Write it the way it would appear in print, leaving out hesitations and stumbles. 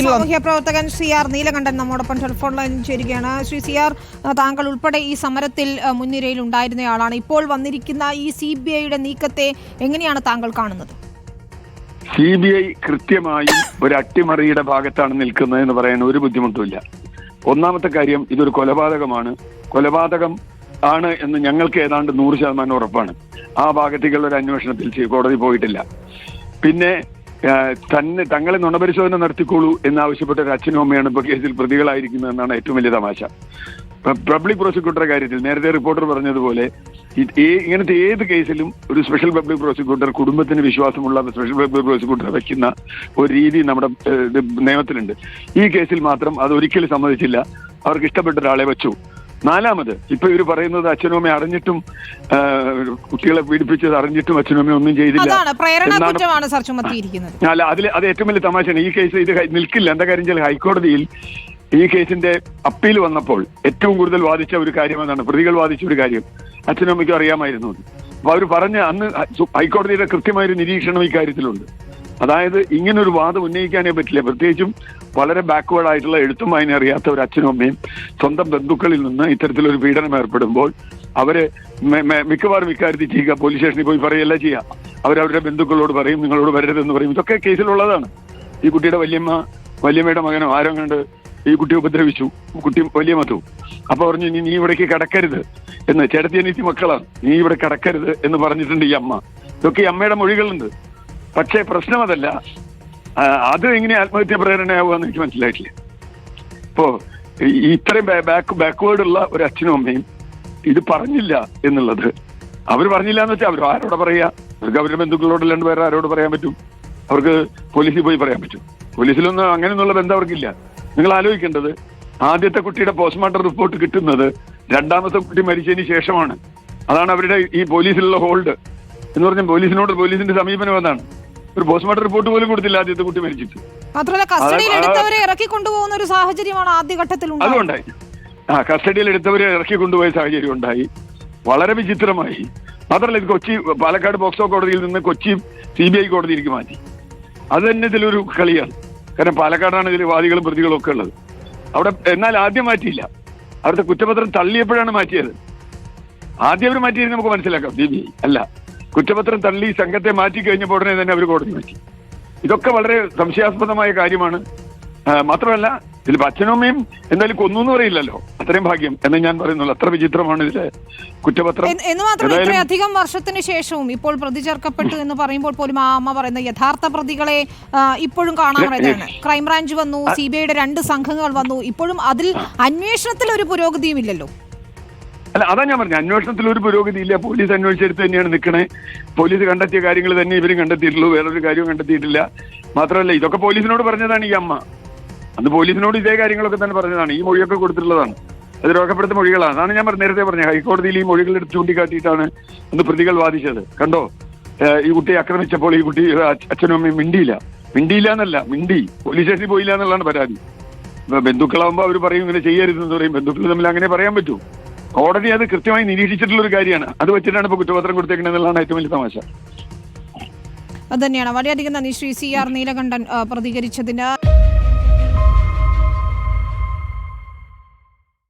സാമൂഹ്യ പ്രവർത്തകൻ CR നീലകണ്ഠൻ നമ്മോടൊപ്പം ടെലിഫോൺ ലൈനിൽ ചേരുകയാണ്. ശ്രീ CR, താങ്കൾ ഉൾപ്പെടെ ഈ സമരത്തിൽ മുൻനിരയിൽ ഉണ്ടായിരുന്നയാളാണ്. ഇപ്പോൾ വന്നിരിക്കുന്ന ഈ CBIയുടെ നീക്കത്തെ എങ്ങനെയാണ് താങ്കൾ കാണുന്നത്? CBI കൃത്യമായും ഒരു അട്ടിമറിയുടെ ഭാഗത്താണ് നിൽക്കുന്നത് എന്ന് പറയാൻ ഒരു ബുദ്ധിമുട്ടുമില്ല. ഒന്നാമത്തെ കാര്യം, ഇതൊരു കൊലപാതകമാണ്. കൊലപാതകം ആണ് എന്ന് ഞങ്ങൾക്ക് ഏതാണ്ട് 100% ഉറപ്പാണ്. ആ ഭാഗത്തേക്കുള്ള ഒരു അന്വേഷണത്തിൽ കോടതി പോയിട്ടില്ല. പിന്നെ തങ്ങളെ നുണപരിശോധന നടത്തിക്കോളൂ എന്നാവശ്യപ്പെട്ട ഒരു അച്ഛനും അമ്മയാണ് ഇപ്പോൾ കേസിൽ പ്രതികളായിരിക്കുന്നതെന്നാണ് ഏറ്റവും വലിയ തമാശ. പബ്ലിക് പ്രോസിക്യൂട്ടറുടെ കാര്യത്തിൽ നേരത്തെ റിപ്പോർട്ടർ പറഞ്ഞതുപോലെ ഇങ്ങനത്തെ ഏത് കേസിലും ഒരു സ്പെഷ്യൽ പബ്ലിക് പ്രോസിക്യൂട്ടർ, കുടുംബത്തിന് വിശ്വാസമുള്ള സ്പെഷ്യൽ പബ്ലിക് പ്രോസിക്യൂട്ടർ വയ്ക്കുന്ന ഒരു രീതി നമ്മുടെ നിയമത്തിലുണ്ട്. ഈ കേസിൽ മാത്രം അത് ഒരിക്കലും സമ്മതിച്ചില്ല. അവർക്ക് ഇഷ്ടപ്പെട്ട ഒരാളെ വെച്ചു. നാലാമത്, ഇപ്പൊ ഇവർ പറയുന്നത് അച്ഛനും അമ്മയും അറിഞ്ഞിട്ടും കുട്ടികളെ പീഡിപ്പിച്ചത് അറിഞ്ഞിട്ടും അച്ഛനും അമ്മയും ഒന്നും ചെയ്തില്ല. അല്ല, അത് ഏറ്റവും വലിയ തമാശയാണ്. ഈ കേസ് ഇത് നിൽക്കില്ല. എന്താ കാര്യം വെച്ചാൽ ഹൈക്കോടതിയിൽ ഈ കേസിന്റെ അപ്പീൽ വന്നപ്പോൾ ഏറ്റവും കൂടുതൽ വാദിച്ച ഒരു കാര്യം എന്നാണ്, പ്രതികൾ വാദിച്ച ഒരു കാര്യം അച്ഛനും അമ്മയ്ക്കും അറിയാമായിരുന്നു. അപ്പൊ അവർ പറഞ്ഞ അന്ന് ഹൈക്കോടതിയുടെ കൃത്യമായൊരു നിരീക്ഷണം ഈ കാര്യത്തിലുണ്ട്. അതായത് ഇങ്ങനൊരു വാദം ഉന്നയിക്കാനേ പറ്റില്ല. പ്രത്യേകിച്ചും വളരെ ബാക്ക്വേർഡ് ആയിട്ടുള്ള എഴുത്തും വായന അറിയാത്ത ഒരു അച്ഛനും അമ്മയും സ്വന്തം ബന്ധുക്കളിൽ നിന്ന് ഇത്തരത്തിലൊരു പീഡനം ഏർപ്പെടുമ്പോൾ അവര് മിക്കവാറും ഇക്കാര്യത്തിൽ ചെയ്യുക, പോലീസ് സ്റ്റേഷനിൽ പോയി പറയുകയല്ല ചെയ്യുക. അവരവരുടെ ബന്ധുക്കളോട് പറയും, നിങ്ങളോട് വരരുതെന്ന് പറയും. ഇതൊക്കെ കേസിലുള്ളതാണ്. ഈ കുട്ടിയുടെ വല്യമ്മയുടെ മകനോ ആരോ കണ്ട് ഈ കുട്ടിയെ ഉപദ്രവിച്ചു, കുട്ടി വലിയ മതു. അപ്പൊ പറഞ്ഞു, നീ ഇവിടേക്ക് കടക്കരുത് എന്ന്. ചേട്ടത്തിയനീത്തി മക്കളാണ്, നീ ഇവിടെ കടക്കരുത് എന്ന് പറഞ്ഞിട്ടുണ്ട് ഈ അമ്മ. ഇതൊക്കെ ഈ അമ്മയുടെ മൊഴികളുണ്ട്. പക്ഷേ പ്രശ്നം അതല്ല, അത് എങ്ങനെ ആത്മഹത്യാ പ്രേരണയാവുകയെന്ന് എനിക്ക് മനസ്സിലായിട്ടില്ല. ഇപ്പോ ഇത്രയും ബാക്ക്വേർഡ് ഉള്ള ഒരു അച്ഛനും അമ്മയും ഇത് പറഞ്ഞില്ല എന്നുള്ളത്, അവർ പറഞ്ഞില്ല എന്ന് വെച്ചാൽ അവർ ആരോടെ പറയാ? അവർക്ക് അവരുടെ ബന്ധുക്കളോടല്ലാണ്ട് വേറെ ആരോട് പറയാൻ പറ്റും? അവർക്ക് പോലീസിൽ പോയി പറയാൻ പറ്റും? പോലീസിലൊന്നും അങ്ങനെയൊന്നുള്ള ബന്ധം അവർക്കില്ല. നിങ്ങൾ ആലോചിക്കേണ്ടത്, ആദ്യത്തെ കുട്ടിയുടെ പോസ്റ്റ്മോർട്ടം റിപ്പോർട്ട് കിട്ടുന്നത് രണ്ടാമത്തെ കുട്ടി മരിച്ചതിന് ശേഷമാണ്. അതാണ് അവരുടെ ഈ പോലീസിലുള്ള ഹോൾഡ് എന്ന് പറഞ്ഞാൽ. പോലീസിന്റെ സമീപനം അതാണ്. ഒരു പോസ്റ്റ്മോർട്ടം റിപ്പോർട്ട് പോലും കൊടുത്തില്ല ആദ്യത്തെ കുട്ടി മരിച്ചിട്ട്. അതുകൊണ്ടായി കസ്റ്റഡിയിൽ എടുത്തവരെ ഇറക്കി കൊണ്ടുപോയ സാഹചര്യം ഉണ്ടായി. വളരെ വിചിത്രമായി. മാത്രമല്ല, ഇത് പാലക്കാട് പോക്സോ കോടതിയിൽ നിന്ന് കൊച്ചി CBI കോടതിയിലേക്ക് മാറ്റി. അത് തന്നെ ഇതിലൊരു കളിയാണ്. കാരണം പാലക്കാടാണ് ഇതിൽ വാദികളും പ്രതികളും ഒക്കെ ഉള്ളത്. അവിടെ എന്നാൽ ആദ്യം മാറ്റിയില്ല. അവിടുത്തെ കുറ്റപത്രം തള്ളിയപ്പോഴാണ് മാറ്റിയത്. ആദ്യം അവർ മാറ്റിയത് നമുക്ക് മനസ്സിലാക്കാം. CBI അല്ല, കുറ്റപത്രം തള്ളി സംഘത്തെ മാറ്റി കഴിഞ്ഞപ്പോൾ ഉടനെ തന്നെ അവർ കോടതി മാറ്റി. ഇതൊക്കെ വളരെ സംശയാസ്പദമായ കാര്യമാണ്. മാത്രമല്ല, ഇതിൽ അച്ഛനും അമ്മയും എന്തായാലും കൊന്നു എന്ന് പറയില്ലല്ലോ. അത്രയും ഭാഗ്യം എന്ന് ഞാൻ പറയുന്നുള്ളൂ. അത്ര വിചിത്രമാണ് ഇതിലെ കുറ്റപത്രം. എന്ന് മാത്രമല്ല, ഇത്രയധികം വർഷത്തിന് ശേഷവും ഇപ്പോൾ പ്രതി ചേർക്കപ്പെട്ടു എന്ന് പറയുമ്പോൾ പോലും ആ അമ്മ പറയുന്ന യഥാർത്ഥ പ്രതികളെ ഇപ്പോഴും കാണാൻ ക്രൈംബ്രാഞ്ച് വന്നു, CBIയുടെ 2 സംഘങ്ങൾ വന്നു. ഇപ്പോഴും അതിൽ അന്വേഷണത്തിൽ ഒരു പുരോഗതിയും ഇല്ലല്ലോ. അല്ല, അതാ ഞാൻ പറഞ്ഞു, അന്വേഷണത്തിൽ ഒരു പുരോഗതി ഇല്ല. പോലീസ് അന്വേഷിച്ചെടുത്ത് തന്നെയാണ് നിൽക്കണേ. പോലീസ് കണ്ടെത്തിയ കാര്യങ്ങൾ തന്നെ ഇവരും കണ്ടെത്തിയിട്ടുള്ളൂ, വേറൊരു കാര്യവും കണ്ടെത്തിയിട്ടില്ല. മാത്രമല്ല, ഇതൊക്കെ പോലീസിനോട് പറഞ്ഞതാണ് ഈ അമ്മ. അന്ന് പോലീസിനോട് ഇതേ കാര്യങ്ങളൊക്കെ തന്നെ പറഞ്ഞതാണ്. ഈ മൊഴിയൊക്കെ കൊടുത്തിട്ടുള്ളതാണ്. അത് രേഖപ്പെടുത്ത മൊഴികളാണ്. അതാണ് ഞാൻ നേരത്തെ പറഞ്ഞത്. ഹൈക്കോടതിയിൽ ഈ മൊഴികൾ എടുത്ത് ചൂണ്ടിക്കാട്ടിയിട്ടാണ് അന്ന് പ്രതികൾ വാദിച്ചത്. കണ്ടോ, ഈ കുട്ടിയെ ആക്രമിച്ചപ്പോൾ ഈ കുട്ടി അച്ഛനും അമ്മയും മിണ്ടിയില്ല എന്നല്ല, പോലീസ് സ്റ്റേഷനിൽ പോയില്ല എന്നുള്ളതാണ് പരാതി. ബന്ധുക്കളാകുമ്പോൾ അവർ പറയും ഇങ്ങനെ ചെയ്യരുതെന്ന് പറയും. ബന്ധുക്കൾ തമ്മിൽ അങ്ങനെ പറയാൻ പറ്റൂ? കോടതി അത് കൃത്യമായി നിരീക്ഷിച്ചിട്ടുള്ള ഒരു കാര്യമാണ്. അത് വെച്ചിട്ടാണ് ഇപ്പൊ കുറ്റപത്രം കൊടുത്തേക്കണെന്നുള്ളതാണ് ഏറ്റവും വലിയ തമാശ. അത് തന്നെയാണ്. വളരെയധികം നന്ദി ശ്രീ CR നീലകണ്ഠൻ പ്രതികരിച്ചതിന്.